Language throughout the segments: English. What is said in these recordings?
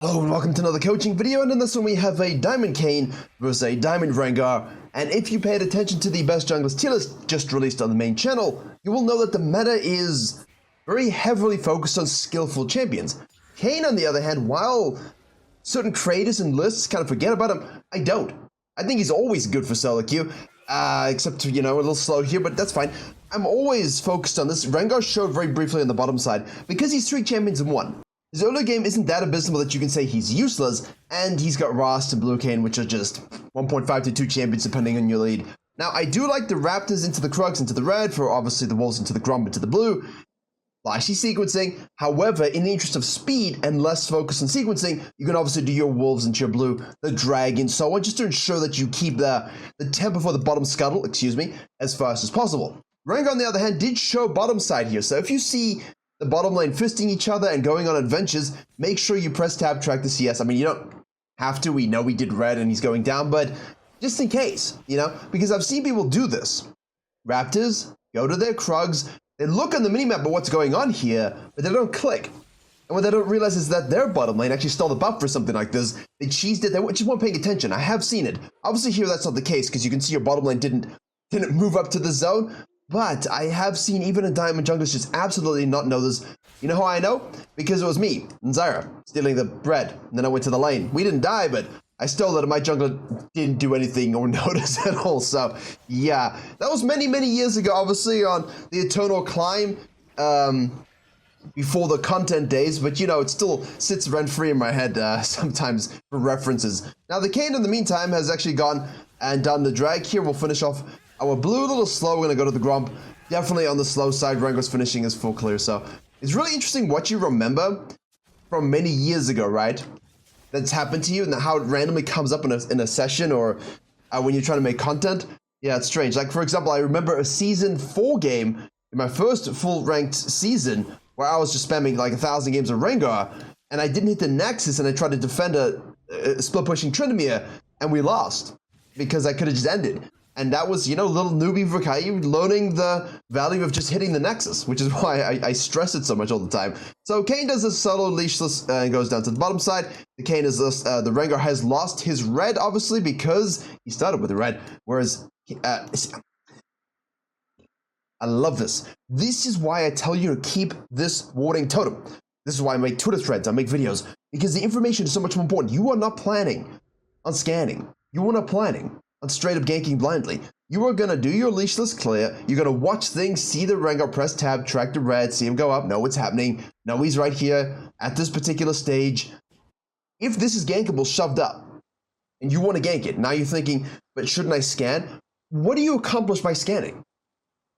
Hello and welcome to another coaching video, and in this one we have a Diamond Kayn versus a Diamond Rengar. And if you paid attention to the best junglers tier list just released on the main channel, you will know that the meta is very heavily focused on skillful champions. Kayn, on the other hand, while certain creators and lists kind of forget about him, I don't. I think he's always good for solo queue, except, you know, a little slow here, but that's fine. I'm always focused on this. Rengar showed very briefly on the bottom side, because he's 3 champions in 1. His early game isn't that abysmal that you can say he's useless, and he's got Rast and Blue Kayn, which are just 1.5 to 2 champions depending on your lead. Now, I do like the Raptors into the Krugs into the red, for obviously the Wolves into the Grump into the blue. Flashy sequencing. However, in the interest of speed and less focus on sequencing, you can obviously do your Wolves into your blue, the Dragon, so on, just to ensure that you keep the tempo for the bottom scuttle, as fast as possible. Rengar, on the other hand, did show bottom side here, so if you see the bottom lane fisting each other and going on adventures, make sure you press tab track the CS. I mean, you don't have to. We know we did red and he's going down, but just in case, you know, because I've seen people do this. Raptors go to their Krugs, they look on the minimap at what's going on here, but they don't click. And what they don't realize is that their bottom lane actually stole the buff for something like this. They cheesed it, they just weren't paying attention. I have seen it. Obviously here that's not the case, because you can see your bottom lane didn't move up to the zone. But I have seen even a Diamond junglers just absolutely not know this. You know how I know? Because it was me and Zyra stealing the bread. And then I went to the lane. We didn't die, but I stole it and my jungler didn't do anything or notice at all. So yeah, that was many, many years ago, obviously on the Eternal Climb before the content days. But you know, it still sits rent-free in my head sometimes for references. Now the Kayn in the meantime has actually gone and done the drag here. We'll finish off our blue, a little slow. We're going to go to the Grump. Definitely on the slow side. Rengar's finishing his full clear. So it's really interesting what you remember from many years ago, right? That's happened to you and how it randomly comes up in a session or when you're trying to make content. Yeah, it's strange. Like, for example, I remember a Season 4 game in my first full ranked season where I was just spamming like 1,000 games of Rengar and I didn't hit the Nexus and I tried to defend a split pushing Tryndamere and we lost because I could have just ended. And that was, you know, little newbie Virkayu learning the value of just hitting the Nexus, which is why I stress it so much all the time. So Kayn does a solo leashless and goes down to the bottom side. The Kayn is the Rengar has lost his red, obviously, because he started with the red. Whereas, I love this. This is why I tell you to keep this warding totem. This is why I make Twitter threads, I make videos, because the information is so much more important. You are not planning on scanning. You are not planning on straight up ganking blindly. You are gonna do your leashless clear, you're gonna watch things, see the Rengar, press tab, track the red, see him go up, know what's happening, know he's right here at this particular stage. If this is gankable shoved up, and you want to gank it, now you're thinking, but shouldn't I scan? What do you accomplish by scanning?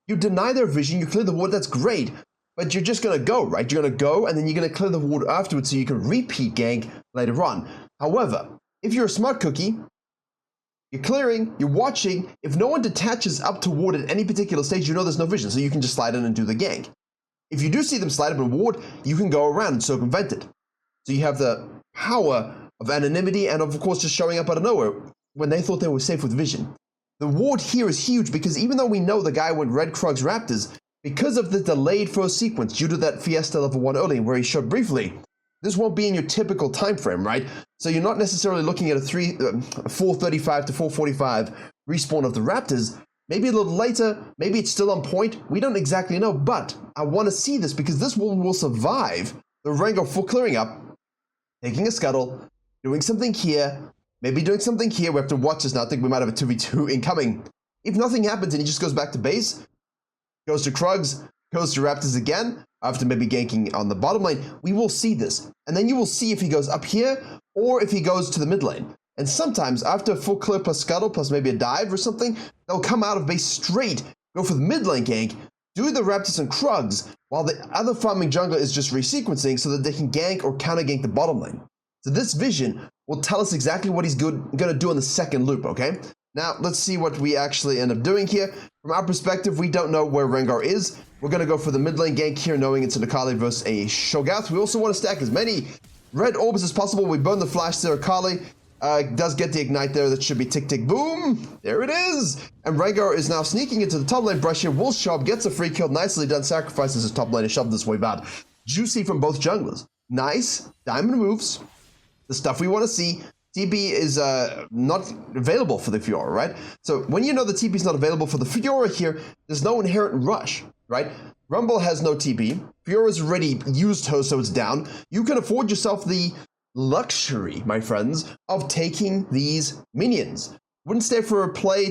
You deny their vision, you clear the ward, that's great, but you're just gonna go, right? You're gonna go, and then you're gonna clear the ward afterwards so you can repeat gank later on. However, if you're a smart cookie, you're clearing, you're watching. If no one detaches up to ward at any particular stage, you know there's no vision, so you can just slide in and do the gank. If you do see them slide up and ward, you can go around and circumvent it. So you have the power of anonymity and of course just showing up out of nowhere when they thought they were safe with vision. The ward here is huge because even though we know the guy went red Krugs Raptors, because of the delayed first sequence due to that Fiesta level 1 early where he showed briefly, this won't be in your typical time frame, right? So you're not necessarily looking at a 435 to 445 respawn of the Raptors. Maybe a little later, maybe it's still on point. We don't exactly know, but I want to see this because this one will survive the Rengar full clearing up, taking a scuttle, doing something here, maybe doing something here. We have to watch this now. I think we might have a 2v2 incoming. If nothing happens and he just goes back to base, goes to Krugs, goes to Raptors again, after maybe ganking on the bottom lane, we will see this. And then you will see if he goes up here or if he goes to the mid lane. And sometimes after a full clear plus scuttle plus maybe a dive or something, they'll come out of base straight, go for the mid lane gank, do the Raptors and Krugs, while the other farming jungler is just resequencing so that they can gank or counter gank the bottom lane. So this vision will tell us exactly what he's gonna do in the second loop, okay? Now, let's see what we actually end up doing here. From our perspective, we don't know where Rengar is. We're going to go for the mid lane gank here, knowing it's an Akali versus a Sho'garath. We also want to stack as many red orbs as possible. We burn the flash there. Akali does get the ignite there. That should be tick, tick, boom. There it is. And Rengar is now sneaking into the top lane brush here. Will shove, gets a free kill. Nicely done. Sacrifices his top lane and shoved this way bad. Juicy from both junglers. Nice. Diamond moves. the stuff we want to see. TP is not available for the Fiora, right? So when you know the TP is not available for the Fiora here, there's no inherent rush, right? Rumble has no TP. Fiora's already used her, so it's down. You can afford yourself the luxury, my friends, of taking these minions. Wouldn't stay for a play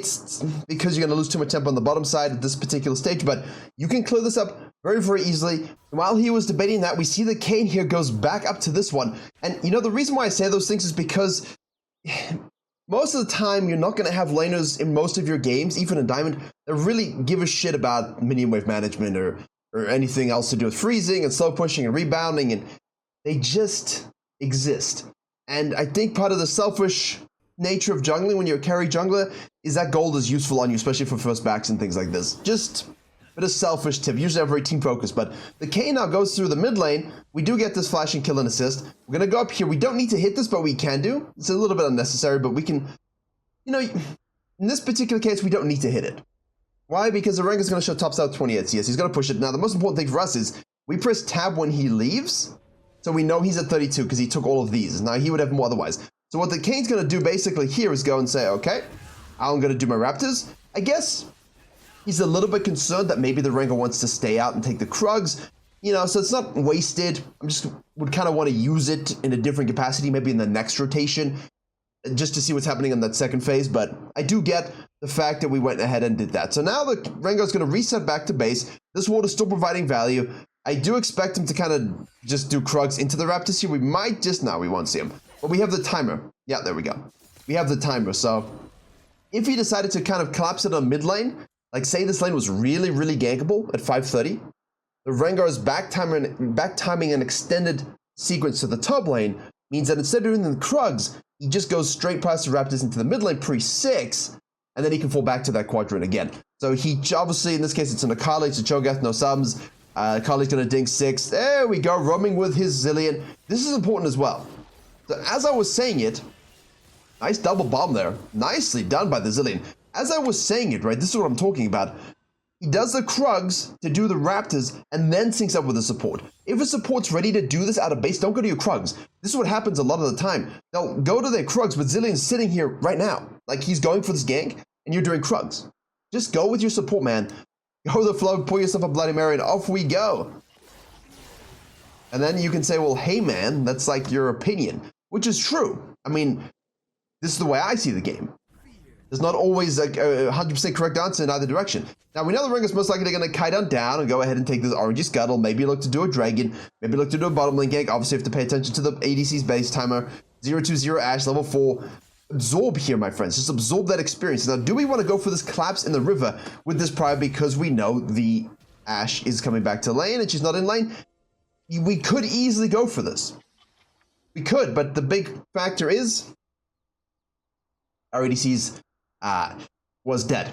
because you're going to lose too much tempo on the bottom side at this particular stage, but you can clear this up very, very easily. And while he was debating that, we see that Kayn here goes back up to this one. And you know, the reason why I say those things is because most of the time you're not going to have laners in most of your games, even in Diamond, that really give a shit about minion wave management or anything else to do with freezing and slow pushing and rebounding, and they just exist. And I think part of the selfish nature of jungling when you're a carry jungler is that gold is useful on you, especially for first backs and things like this. Just a bit of selfish tip. Usually I'm very team focused, but the Kayn now goes through the mid lane. We do get this flash and kill and assist. We're gonna go up here. We don't need to hit this, but we can do. It's a little bit unnecessary, but we can, you know, in this particular case, we don't need to hit it. Why? Because the Rengar's gonna show tops out 28 CS. He's gonna push it. Now, the most important thing for us is we press tab when he leaves, so we know he's at 32 because he took all of these. Now, he would have more otherwise. So what the Kayn's gonna do basically here is go and say, okay, I'm gonna do my Raptors. I guess he's a little bit concerned that maybe the Rengar wants to stay out and take the Krugs, you know, so it's not wasted. I'm just would kind of want to use it in a different capacity, maybe in the next rotation, just to see what's happening in that second phase. But I do get the fact that we went ahead and did that. So now the Rengar's gonna reset back to base. This ward is still providing value. I do expect him to kind of just do Krugs into the Raptors here. We might just, no, we won't see him. But we have the timer. Yeah, there we go. We have the timer. So if he decided to kind of collapse it on mid lane, like say this lane was really, really gankable at 530, the Rengar's back timing an extended sequence to the top lane means that instead of doing the Krugs, he just goes straight past the Raptors into the mid lane pre-6, and then he can fall back to that quadrant again. So he obviously, in this case, it's an Akali, it's a Cho'Gath, no subs. Akali's gonna ding 6. There we go, roaming with his Zillion. This is important as well. So as I was saying it, nice double bomb there. Nicely done by the Zillion. As I was saying it, right, this is what I'm talking about. He does the Krugs to do the Raptors and then syncs up with the support. If a support's ready to do this out of base, don't go to your Krugs. This is what happens a lot of the time. They'll go to their Krugs, but Zillion's sitting here right now. Like he's going for this gank and you're doing Krugs. Just go with your support, man. Go with the flow, pull yourself a Bloody Mary, and off we go. And then you can say, well, hey, man, that's like your opinion, which is true. I mean, this is the way I see the game. There's not always like a 100% correct answer in either direction. Now, we know the Rengar's most likely going to kite on down and go ahead and take this orangey scuttle, maybe look to do a dragon, maybe look to do a bottom lane gank. Obviously, you have to pay attention to the ADC's base timer. 020 Ashe, level 4. Absorb here, my friends. Just absorb that experience. Now, do we want to go for this collapse in the river with this prior because we know the Ashe is coming back to lane and she's not in lane? We could easily go for this. We could, but the big factor is our ADC's was dead.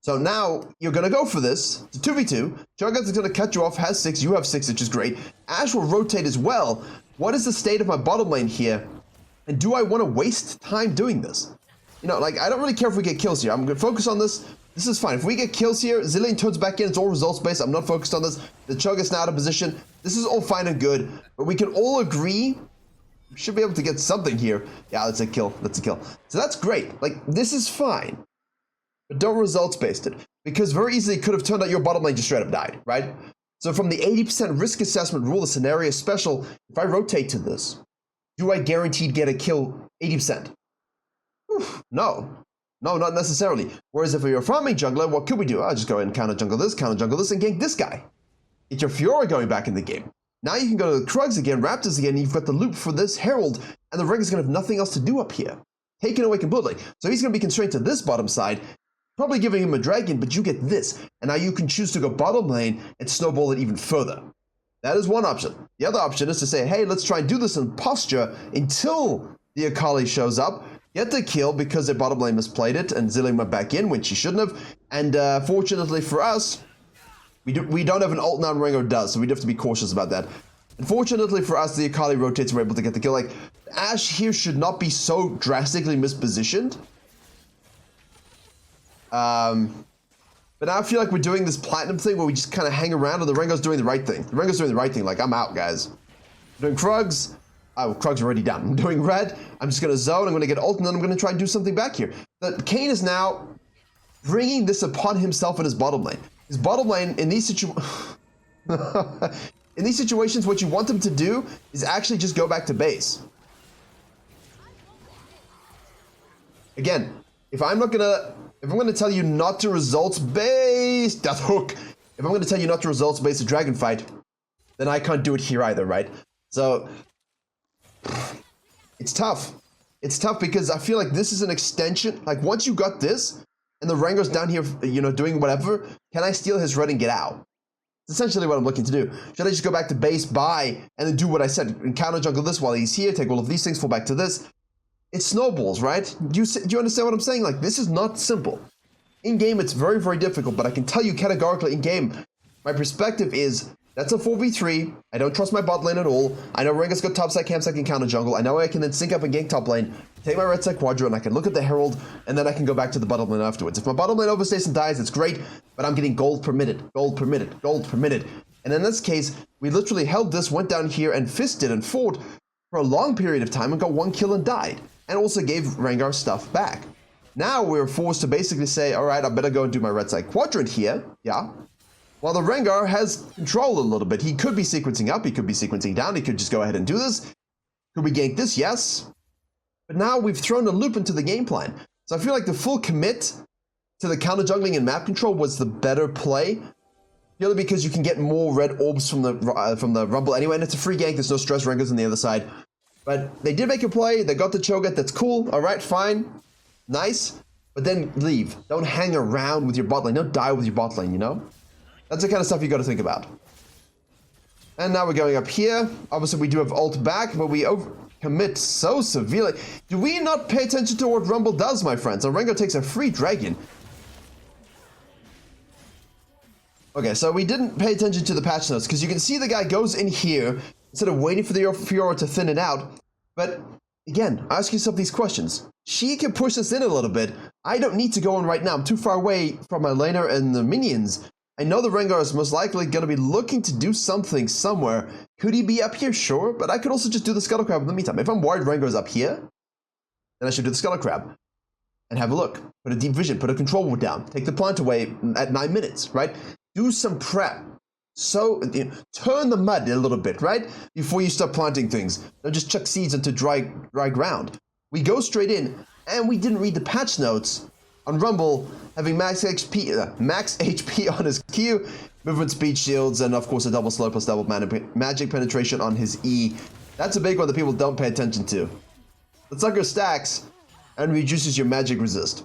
So now you're going to go for this. It's a 2v2. Cho'Gath is going to cut you off, has 6, you have 6, which is great. Ashe will rotate as well. What is the state of my bottom lane here? And do I want to waste time doing this? You know, like, I don't really care if we get kills here. I'm going to focus on this. This is fine. If we get kills here, Zillion turns back in. It's all results-based. I'm not focused on this. The Cho'Gath's now out of position. This is all fine and good. But we can all agree we should be able to get something here. Yeah, that's a kill. That's a kill. So that's great. Like, this is fine. But don't results-based it. Because very easily it could have turned out your bottom lane just straight up died, right? So from the 80% risk assessment rule, the scenario special, if I rotate to this, do I guaranteed get a kill 80%? No. No, not necessarily. Whereas if you're a farming jungler, what could we do? I'll just go ahead and counter jungle this, and gank this guy. Get your Fiora going back in the game. Now you can go to the Krugs again, Raptors again, and you've got the loop for this Herald, and the Rengar's going to have nothing else to do up here. Taken away completely. So he's going to be constrained to this bottom side, probably giving him a dragon, but you get this. And now you can choose to go bottom lane and snowball it even further. That is one option. The other option is to say, hey, let's try and do this in posture until the Akali shows up, get the kill because their bottom lane misplayed it, and Zillion went back in when she shouldn't have. And fortunately for us, we don't have an ult now, Rengar does, so we do have to be cautious about that. Unfortunately for us, the Akali rotates, we're able to get the kill. Like, Ashe here should not be so drastically mispositioned. But now I feel like we're doing this platinum thing where we just kind of hang around and the Rengar's doing the right thing. The Rengar's doing the right thing, like, I'm out, guys. Doing Krugs, Oh, Krug's already down. I'm doing red. I'm just going to zone. I'm going to get ult, and then I'm going to try and do something back here. But Kayn is now bringing this upon himself in his bottom lane. His bottom lane in these in these situations, what you want him to do is actually just go back to base. Again, if I'm going to tell you not to results-based death hook, if I'm going to tell you not to results-based a dragon fight, then I can't do it here either, right? So it's tough. It's tough because I feel like this is an extension. Like once you got this and the Rengar's down here, you know, doing whatever, can I steal his red and get out? It's essentially what I'm looking to do. Should I just go back to base, buy, and then do what I said, and counter jungle this while he's here, take all of these things, fall back to this? It snowballs, right? Do you understand what I'm saying? Like, this is not simple. In game, it's very, very difficult, but I can tell you categorically in game, my perspective is that's a 4v3. I don't trust my bot lane at all. I know Rengar's got top side, camp side, can counter jungle. I know I can then sync up and gank top lane, take my red side quadra, and I can look at the herald, and then I can go back to the bottom lane afterwards. If my bottom lane overstays and dies, it's great, but I'm getting gold per minute, gold per minute, gold per minute. And in this case, we literally held this, went down here and fisted and fought for a long period of time and got one kill and died. And also gave Rengar stuff back. Now we're forced to basically say, all right, I better go and do my red side quadrant here, yeah? While the Rengar has control a little bit. He could be sequencing up, he could be sequencing down, he could just go ahead and do this. Could we gank this? Yes. But now we've thrown a loop into the game plan. So I feel like the full commit to the counter jungling and map control was the better play. Purely because you can get more red orbs from the Rumble anyway, and it's a free gank, there's no stress, Rengar's on the other side. But they did make a play, they got the Cho'Gath, that's cool, alright, fine, nice. But then leave. Don't hang around with your bot lane, don't die with your bot lane, you know? That's the kind of stuff you got to think about. And now we're going up here. Obviously, we do have ult back, but we overcommit so severely. Do we not pay attention to what Rumble does, my friends? So Rengar takes a free dragon. Okay, so we didn't pay attention to the patch notes, because you can see the guy goes in here instead of waiting for the Fiora to thin it out. But again, ask yourself these questions. She can push us in a little bit. I don't need to go in right now. I'm too far away from my laner and the minions. I know the Rengar is most likely going to be looking to do something somewhere. Could he be up here? Sure, but I could also just do the Scuttle Crab in the meantime. If I'm worried Rengar's up here, then I should do the Scuttle Crab and have a look. Put a deep vision, put a control ward down, take the plant away at 9 minutes, right? Do some prep. So, you know, turn the mud a little bit, right? Before you start planting things. Don't just chuck seeds into dry ground. We go straight in, and we didn't read the patch notes on Rumble, having max HP on his Q, movement speed shields, and of course a double slow plus double magic penetration on his E. That's a big one that people don't pay attention to. The sucker stacks and reduces your magic resist.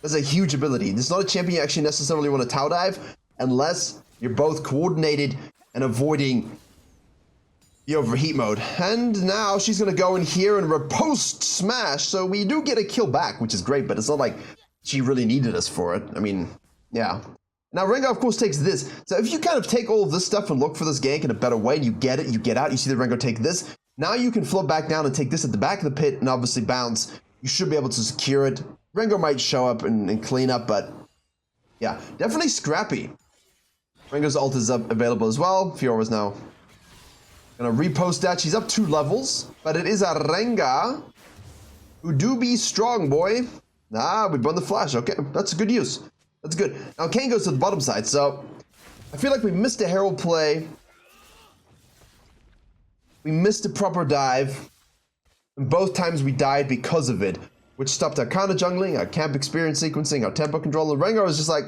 That's a huge ability. This is not a champion you actually necessarily want to tower dive unless you're both coordinated and avoiding the overheat mode. And now she's going to go in here and riposte smash. So we do get a kill back, which is great, but it's not like she really needed us for it. I mean, yeah. Now Rengar, of course, takes this. So if you kind of take all of this stuff and look for this gank in a better way, and you get it, you get out, you see the Rengar take this. Now you can float back down and take this at the back of the pit and obviously bounce. You should be able to secure it. Rengar might show up and clean up, but yeah, definitely scrappy. Rengar's ult is available as well. Fiora's now gonna repost that. She's up 2 levels, but it is a Rengar who do be strong, boy. Ah, we burned the flash. Okay, that's a good use. That's good. Now Kayn goes to the bottom side, so I feel like we missed a herald play. We missed a proper dive. And both times we died because of it, which stopped our counter jungling, our camp experience sequencing, our tempo control. And Rengar was just like,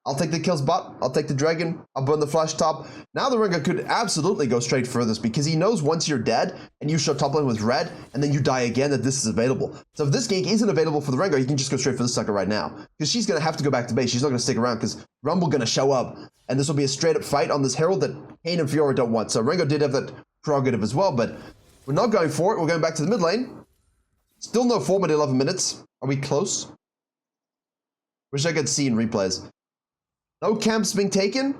I'll take the kills bot, I'll take the dragon, I'll burn the flash top. Now the Rengar could absolutely go straight for this because he knows once you're dead and you show top lane with red and then you die again that this is available. So if this gank isn't available for the Rengar, he can just go straight for the sucker right now. Because she's going to have to go back to base. She's not going to stick around because Rumble going to show up. And this will be a straight up fight on this herald that Kayn and Fiora don't want. So Rengar did have that prerogative as well, but we're not going for it. We're going back to the mid lane. Still no form at 11 minutes. Are we close? Wish I could see in replays. No camps being taken.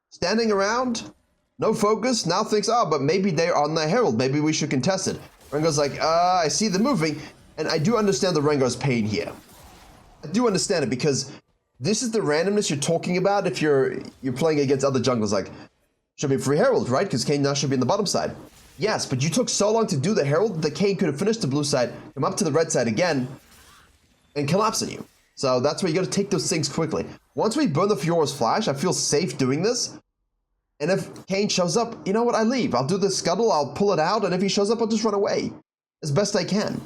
Standing around. No focus. Now thinks, oh, but maybe they're on the herald. Maybe we should contest it. Rengar's like, I see them moving. And I do understand the Rengar's pain here. I do understand it because this is the randomness you're talking about if you're playing against other junglers. Like, should be free herald, right? Because Kayn now should be in the bottom side. Yes, but you took so long to do the Herald that the Kayn could have finished the blue side, come up to the red side again, and collapse on you. So that's where you got to take those things quickly. Once we burn the Fiora's flash, I feel safe doing this. And if Kayn shows up, you know what? I leave. I'll do the scuttle, I'll pull it out, and if he shows up, I'll just run away as best I can.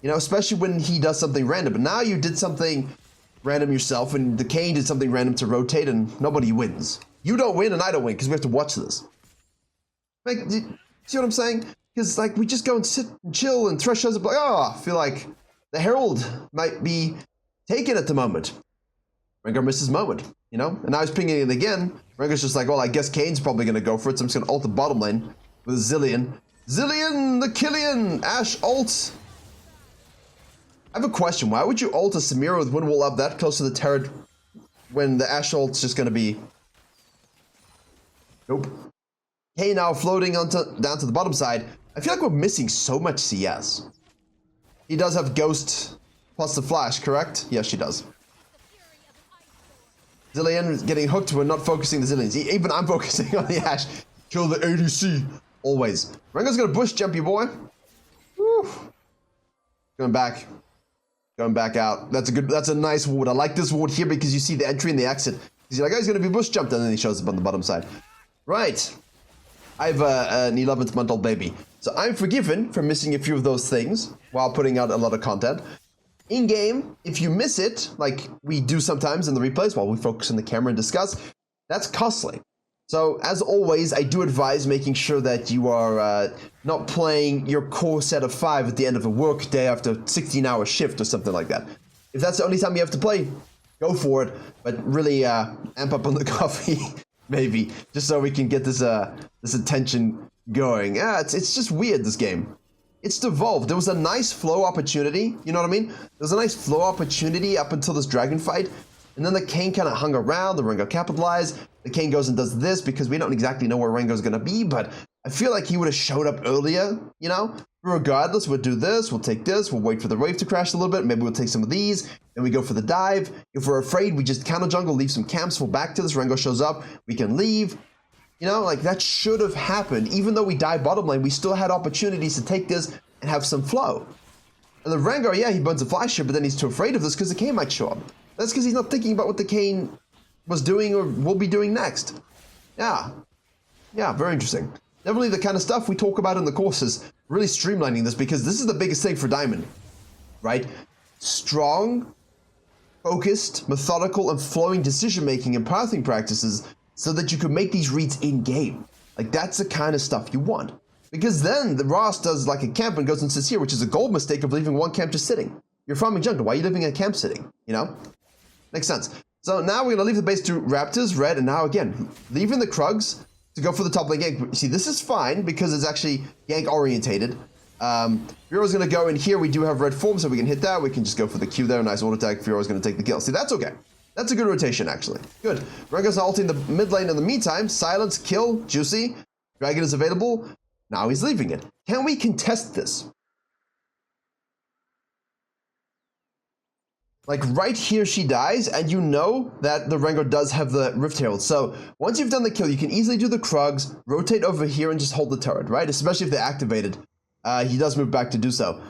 You know, especially when he does something random. But now you did something random yourself, and the Kayn did something random to rotate, and nobody wins. You don't win, and I don't win, because we have to watch this. Like, see what I'm saying? Because, like, we just go and sit and chill, and Thresh shows up like, oh, I feel like the Herald might be taken at the moment. Rengar missed his moment, you know? And now he's pinging it again. Rengar's just like, well, I guess Kayn's probably going to go for it, so I'm just going to ult the bottom lane with Zillion. Zillion, the Killian, Ashe ult. I have a question. Why would you ult a Samira with Wind Wall up that close to the turret when the Ashe ult's just going to be... Nope. Kayn now floating down to the bottom side. I feel like we're missing so much CS. He does have Ghost plus the Flash, correct? Yes, she does. Zillion is getting hooked. We're not focusing the Zillions. Even I'm focusing on the Ashe. Kill the ADC. Always. Rengar's gonna bush jump you, boy. Woo. Going back. Going back out. That's a nice ward. I like this ward here because you see the entry and the exit. Because you're like, oh, he's gonna be bush jumped, and then he shows up on the bottom side. Right. I have an 11th-month-old baby. So I'm forgiven for missing a few of those things while putting out a lot of content. In-game, if you miss it, like we do sometimes in the replays while we focus on the camera and discuss, that's costly. So, as always, I do advise making sure that you are not playing your core set of 5 at the end of a work day after a 16-hour shift or something like that. If that's the only time you have to play, go for it. But really amp up on the coffee, maybe, just so we can get this attention going. Yeah, it's just weird, this game. It's devolved. There was a nice flow opportunity, you know what I mean? There was a nice flow opportunity up until this dragon fight, and then the Kayn kind of hung around, the Rengar capitalized, the Kayn goes and does this because we don't exactly know where Rengar's gonna be, but I feel like he would have showed up earlier, you know? Regardless, we'll do this, we'll take this, we'll wait for the wave to crash a little bit, maybe we'll take some of these, then we go for the dive. If we're afraid, we just counter jungle, leave some camps, fall back to this, Rengar shows up, we can leave. You know, like that should have happened. Even though we died bottom lane, we still had opportunities to take this and have some flow. And the Rengar, yeah, he burns a flash here, but then he's too afraid of this because the Kayn might show up. That's because he's not thinking about what the Kayn was doing or will be doing next. Yeah. Yeah, very interesting. Definitely the kind of stuff we talk about in the courses. Really streamlining this because this is the biggest thing for Diamond. Right? Strong, focused, methodical, and flowing decision-making and pathing practices so that you can make these reads in-game. Like, that's the kind of stuff you want. Because then the Ross does like a camp and goes and sits here, which is a gold mistake of leaving one camp just sitting. You're farming jungle. Why are you leaving a camp sitting? You know? Makes sense. So now we're going to leave the base to Raptors, red, and now again, leaving the Krugs to go for the top lane gank. See, this is fine because it's actually gank orientated. Fiora's going to go in here. We do have red form, so we can hit that. We can just go for the Q there. Nice auto attack. Fiora's going to take the kill. See, that's okay. That's a good rotation, actually. Good. Rengar's ulting the mid lane in the meantime. Silence, kill, juicy. Dragon is available. Now he's leaving it. Can we contest this? Like right here she dies, and you know that the Rengar does have the Rift Herald. So once you've done the kill, you can easily do the Krugs, rotate over here, and just hold the turret, right? Especially if they're activated. He does move back to do so.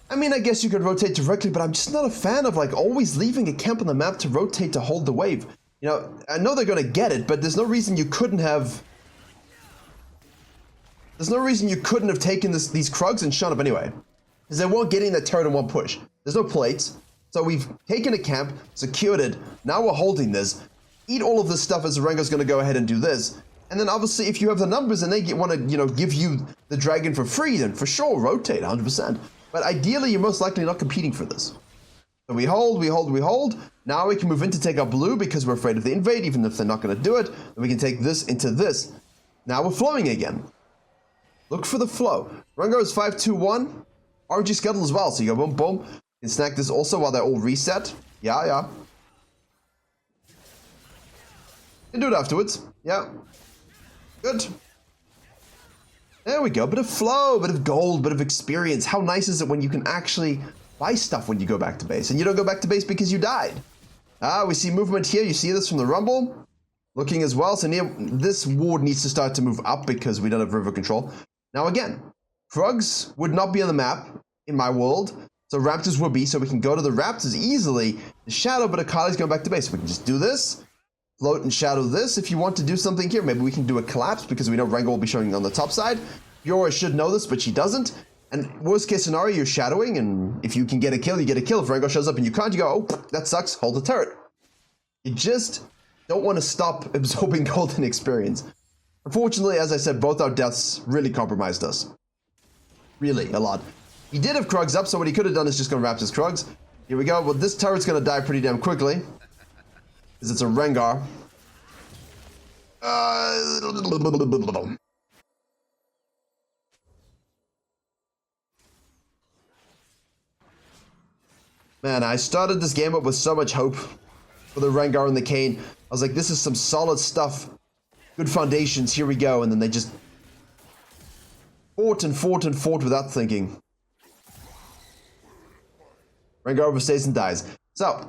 I mean, I guess you could rotate directly, but I'm just not a fan of like always leaving a camp on the map to rotate to hold the wave. You know, I know they're gonna get it, but there's no reason you couldn't have... There's no reason you couldn't have taken these Krugs and shown up anyway. Because they weren't getting that turret in one push. There's no plates. So we've taken a camp, secured it, now we're holding this. Eat all of this stuff as the Rengar's gonna go ahead and do this. And then obviously if you have the numbers and they want to, you know, give you the dragon for free, then for sure, rotate 100%. But ideally, you're most likely not competing for this. So we hold, we hold, we hold. Now we can move in to take our blue because we're afraid of the invade, even if they're not gonna do it. Then we can take this into this. Now we're flowing again. Look for the flow. Rengar is 5-2-1. RG Scuttle as well, so you go boom, boom. You can snack this also while they're all reset. Yeah, yeah. You can do it afterwards. Yeah. Good. There we go. Bit of flow, bit of gold, bit of experience. How nice is it when you can actually buy stuff when you go back to base? And you don't go back to base because you died. Ah, we see movement here. You see this from the Rumble. looking as well. So near, this ward needs to start to move up because we don't have river control. Now again, Krugs would not be on the map in my world. So Raptors will be, so we can go to the Raptors easily. The Shadow, but Akali's going back to base. We can just do this. Float and Shadow this. If you want to do something here, maybe we can do a collapse because we know Rengar will be showing on the top side. Fiora should know this, but she doesn't. And worst case scenario, you're shadowing, and if you can get a kill, you get a kill. If Rengar shows up and you can't, you go, oh, that sucks, hold the turret. You just don't want to stop absorbing golden experience. Unfortunately, as I said, both our deaths really compromised us. Really, a lot. He did have Krugs up, so what he could have done is just go Raptors Krugs. Here we go. Well, this turret's going to die pretty damn quickly. Because it's a Rengar. Man, I started this game up with so much hope for the Rengar and the Kayn. I was like, this is some solid stuff. Good foundations, here we go. And then they just fought and fought and fought without thinking. Rengar overstays and dies. So,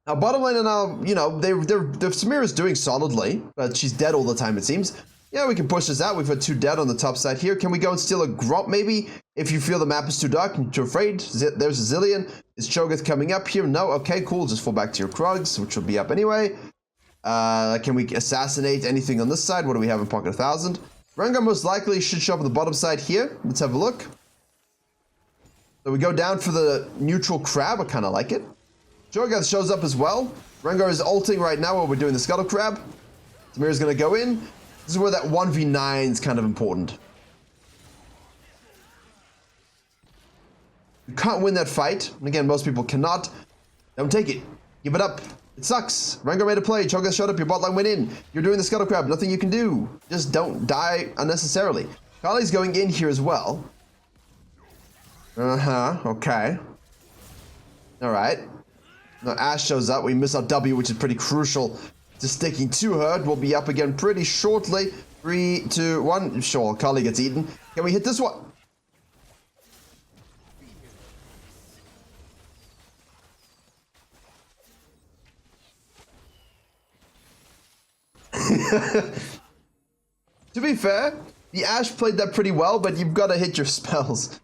now bottom lane are now, you know, Samira's doing solidly, but she's dead all the time it seems. Yeah, we can push this out. We've got 2 dead on the top side here. Can we go and steal a Gromp maybe? If you feel the map is too dark and you're afraid. There's a Zillion. Is Cho'Gath coming up here? No? Okay, cool. Just fall back to your Krugs, which will be up anyway. Can we assassinate anything on this side? What do we have in pocket? 1,000. Rengar most likely should show up on the bottom side here. Let's have a look. So we go down for the neutral crab. I kind of like it. Cho'Gath shows up as well. Rengar is ulting right now while we're doing the Scuttle Crab. Samira's going to go in. This is where that 1v9 is kind of important. You can't win that fight. And again, most people cannot. Don't take it. Give it up. It sucks. Rengar made a play. Cho'Gath showed up. Your bot line went in. You're doing the Scuttle Crab. Nothing you can do. Just don't die unnecessarily. Kali's going in here as well. Okay. Alright. Now Ashe shows up. We miss our W, which is pretty crucial to sticking to her. We'll be up again pretty shortly. 3, 2, 1. Sure, Kali gets eaten. Can we hit this one? To be fair, the Ashe played that pretty well, but you've got to hit your spells.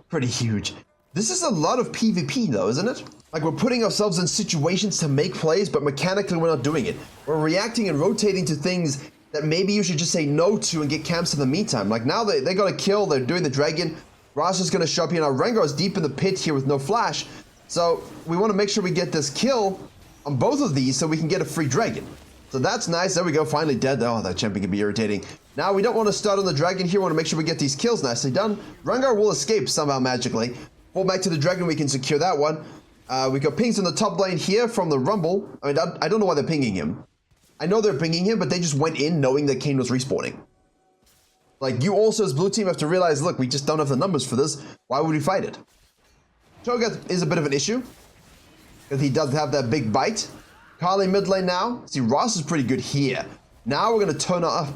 Pretty huge. This is a lot of PvP though, isn't it? Like we're putting ourselves in situations to make plays, but mechanically we're not doing it. We're reacting and rotating to things that maybe you should just say no to and get camps in the meantime. Like now they got a kill, they're doing the dragon. Ross is going to show up here. Now Rengar is deep in the pit here with no flash. So we want to make sure we get this kill on both of these so we can get a free dragon. So that's nice. There we go. Finally dead. Oh, that champion can be irritating. Now we don't want to start on the dragon here. We want to make sure we get these kills nicely done. Rengar will escape somehow magically. Fall back to the dragon. We can secure that one. We got pings in the top lane here from the Rumble. I mean, I don't know why they're pinging him. I know they're pinging him, but they just went in knowing that Kayn was respawning. Like, you also as blue team have to realize, look, we just don't have the numbers for this. Why would we fight it? Cho'Gath is a bit of an issue. Because he does have that big bite. Kali mid lane now. See, Ross is pretty good here. Now we're going to turn on...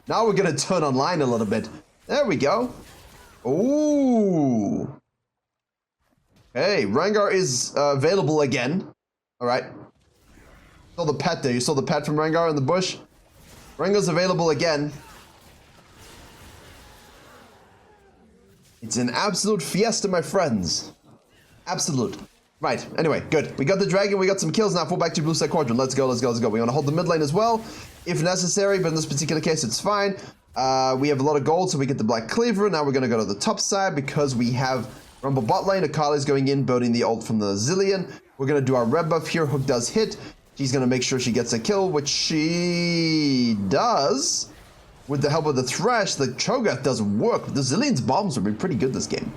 Now we're going to turn online a little bit. There we go. Ooh. Hey, Rengar is available again. All right. Saw the pet there. You saw the pet from Rengar in the bush. Rengar's available again. It's an absolute fiesta, my friends. Absolute. Right, anyway, good. We got the dragon, we got some kills now. Fall back to blue side quadrant. Let's go, let's go, let's go. We want to hold the mid lane as well, if necessary, but in this particular case, it's fine. We have a lot of gold, so we get the Black Cleaver. Now we're going to go to the top side because we have Rumble bot lane. Akali's going in, building the ult from the Zillion. We're going to do our red buff here. Hook does hit. She's going to make sure she gets a kill, which she does. With the help of the Thresh, the Cho'Gath does work. The Zillion's bombs have been pretty good this game.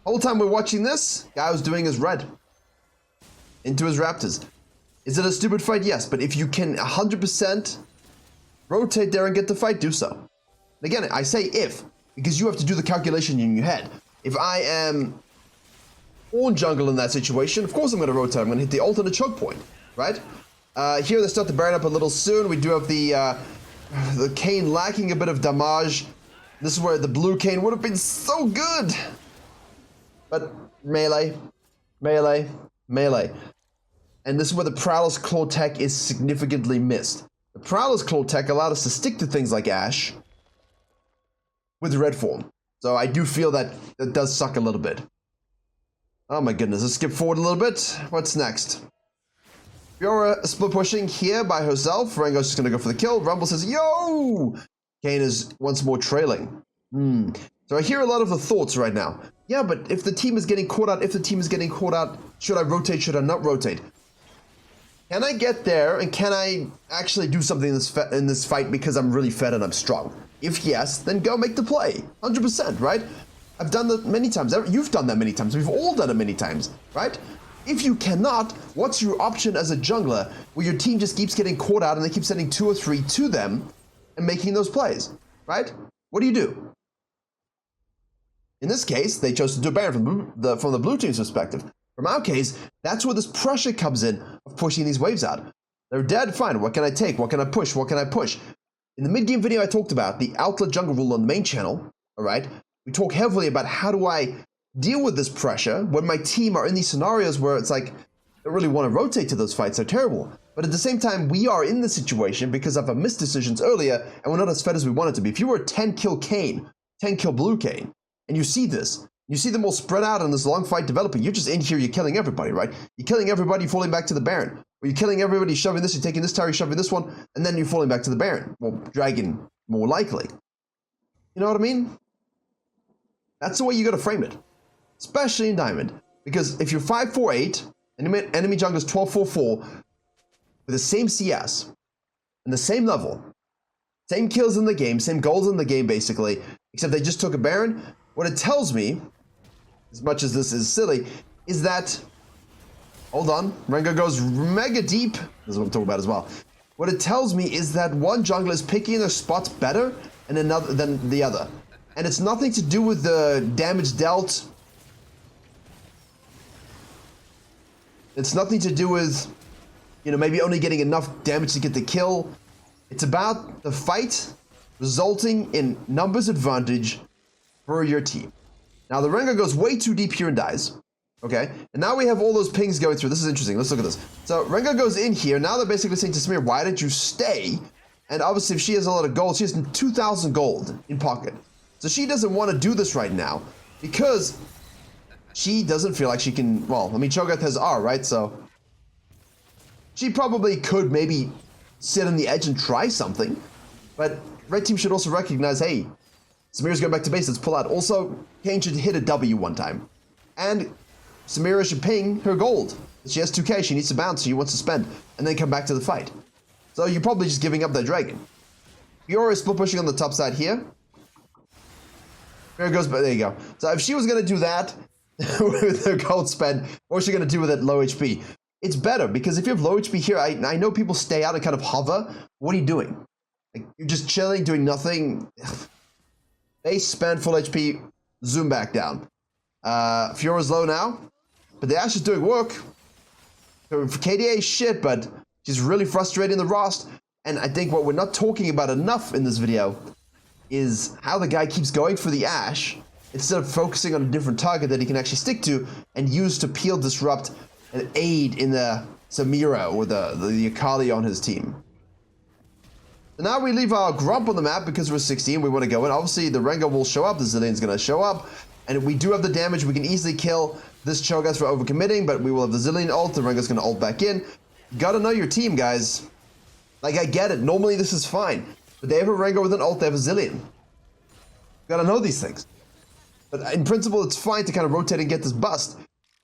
Whole time we're watching this, guy was doing his red. Into his Raptors. Is it a stupid fight? Yes, but if you can 100% rotate there and get the fight, do so. And again, I say if, because you have to do the calculation in your head. If I am on jungle in that situation, of course I'm going to rotate. I'm going to hit the ult and a choke point, right? Here they start to burn up a little soon. We do have the Kayn lacking a bit of damage. This is where the blue Kayn would have been so good. But melee, melee, melee. And this is where the Prowler's Claw tech is significantly missed. The Prowler's Claw tech allowed us to stick to things like Ashe with red form. So I do feel that it does suck a little bit. Oh my goodness, let's skip forward a little bit. What's next? Fiora split pushing here by herself. Rengar's just gonna go for the kill. Rumble says, yo! Kayn is once more trailing. So I hear a lot of the thoughts right now. Yeah, but if the team is getting caught out, should I rotate, should I not rotate? Can I get there, and can I actually do something in this fight because I'm really fed and I'm strong? If yes, then go make the play. 100%, right? I've done that many times. You've done that many times. We've all done it many times, right? If you cannot, what's your option as a jungler where your team just keeps getting caught out and they keep sending 2 or 3 to them and making those plays, right? What do? In this case, they chose to do Baron from the blue team's perspective. From our case, that's where this pressure comes in of pushing these waves out. They're dead, fine. What can I take? What can I push? What can I push? In the mid-game video I talked about the outlet jungle rule on the main channel, all right? We talk heavily about how do I deal with this pressure when my team are in these scenarios where it's like, I don't really want to rotate to those fights, they're terrible. But at the same time, we are in this situation because of our missed decisions earlier, and we're not as fed as we wanted to be. If you were a 10-kill Kayn, 10-kill blue Kayn, and you see this, you see them all spread out in this long fight developing, you're just in here, you're killing everybody, right? You're killing everybody, falling back to the Baron. Or you're killing everybody, shoving this, you're taking this tower, you're shoving this one, and then you're falling back to the Baron. Well, Dragon, more likely. You know what I mean? That's the way you gotta frame it. Especially in Diamond. Because if you're 5-4-8, enemy jungle is 12-4-4, with the same CS, and the same level, same kills in the game, same goals in the game basically, except they just took a Baron, what it tells me, as much as this is silly, is that, hold on, Rengar goes mega deep, this is what I'm talking about as well. What it tells me is that one jungler is picking their spots better than the other. And it's nothing to do with the damage dealt. It's nothing to do with, you know, maybe only getting enough damage to get the kill. It's about the fight resulting in numbers advantage for your team. Now the Rengar goes way too deep here and dies. Okay, and now we have all those pings going through. This is interesting. Let's look at this. So Rengar goes in here. Now they're basically saying to Samir, why did you stay? And obviously if she has a lot of gold, she has 2,000 gold in pocket. So she doesn't want to do this right now because she doesn't feel like she can, well, I mean, Cho'Gath has R, right? So she probably could maybe sit on the edge and try something. But red team should also recognize, hey, Samir's going back to base, let's pull out. Also, Kayn should hit a W one time. And Samira should ping her gold. She has 2k, she needs to bounce, she wants to spend, and then come back to the fight. So you're probably just giving up that dragon. Fiora is split pushing on the top side here. There it goes, but there you go. So if she was going to do that with her gold spend, what is she going to do with it low HP? It's better, because if you have low HP here, I know people stay out and kind of hover. What are you doing? Like, you're just chilling, doing nothing. They spend full HP, zoom back down. Fiora's low now, but the Ashe is doing work. For KDA shit, but she's really frustrating the Rost. And I think what we're not talking about enough in this video is how the guy keeps going for the Ashe instead of focusing on a different target that he can actually stick to and use to peel, disrupt, and aid in the Samira or the Akali on his team. So now we leave our Grump on the map because we're 16, we want to go in. Obviously the Rengar will show up, the Zilean's going to show up, and we do have the damage, we can easily kill this Cho'Gath for overcommitting, but we will have the Zilean ult, the Rengar's going to ult back in. You gotta know your team, guys. Like, I get it, normally this is fine, but they have a Rengar with an ult, they have a Zilean. You gotta know these things. But in principle, it's fine to kind of rotate and get this bust.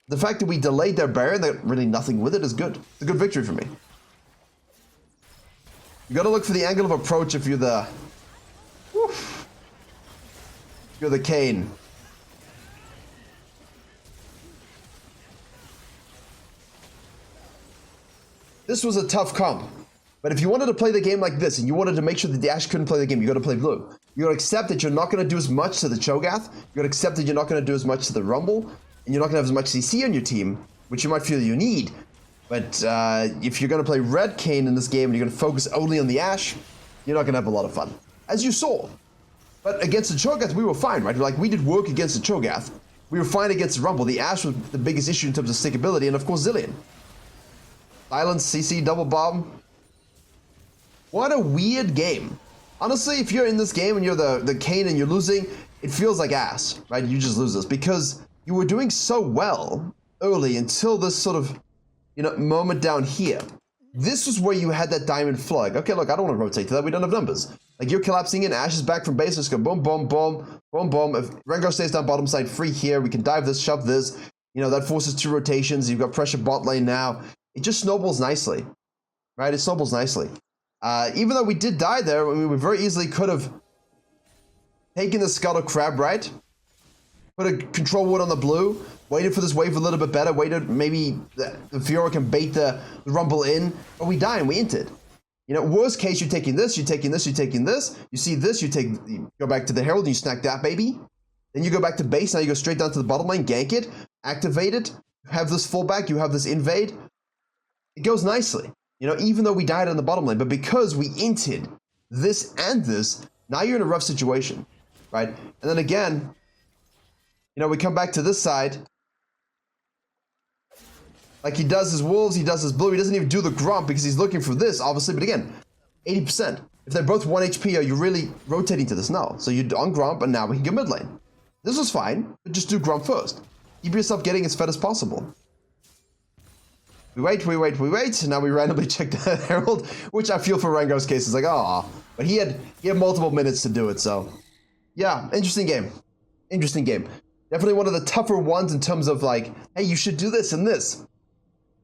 The fact that we delayed their Baron, they got really nothing with it, is good. It's a good victory for me. You gotta look for the angle of approach if you're the... Woof, if you're the Kayn. This was a tough comp. But if you wanted to play the game like this, and you wanted to make sure that the Ashe couldn't play the game, you gotta play blue. You gotta accept that you're not gonna do as much to the Cho'Gath, you gotta accept that you're not gonna do as much to the Rumble, and you're not gonna have as much CC on your team, which you might feel you need. But if you're gonna play red Kayn in this game, and you're gonna focus only on the Ashe, you're not gonna have a lot of fun. As you saw. But against the Cho'Gath, we were fine, right? Like, we did work against the Cho'Gath. We were fine against the Rumble. The Ashe was the biggest issue in terms of stickability, and of course Zilean. Silence, CC, double bomb. What a weird game. Honestly, if you're in this game and you're the Kayn and you're losing, it feels like ass, right? You just lose this because you were doing so well early until this sort of, moment down here. This was where you had that diamond flow. Like, okay, look, I don't want to rotate to that. We don't have numbers. Like, you're collapsing in. Ash is back from base. Let's go boom, boom, boom, boom, boom. If Rengar stays down bottom side free here, we can dive this, shove this. That forces 2 rotations. You've got pressure bot lane now. It just snowballs nicely, right? It snowballs nicely. Even though we did die there, I mean, we very easily could have taken the Scuttle Crab, right? Put a control ward on the blue, waited for this wave a little bit better, waited maybe the Fiora can bait the Rumble in, but we die and we inted. Worst case, you're taking this, you're taking this, you're taking this, you see this, you go back to the Herald and you snack that baby. Then you go back to base, now you go straight down to the bottom lane, gank it, activate it, have this fullback, you have this invade. It goes nicely, even though we died on the bottom lane, but because we inted this and this, now you're in a rough situation, right? And then again, we come back to this side. Like he does his wolves, he does his blue, he doesn't even do the grump because he's looking for this, obviously, but again, 80%. If they're both 1 HP, are you really rotating to this? No. So you're on grump, and now we can go mid lane. This was fine, but just do grump first. Keep yourself getting as fed as possible. We wait, and now we randomly check the Herald, which I feel for Rengar's case is like, ah, but he had multiple minutes to do it, so. Yeah, interesting game. Interesting game. Definitely one of the tougher ones in terms of like, hey, you should do this and this.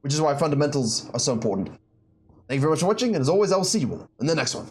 Which is why fundamentals are so important. Thank you very much for watching, and as always, I will see you all in the next one.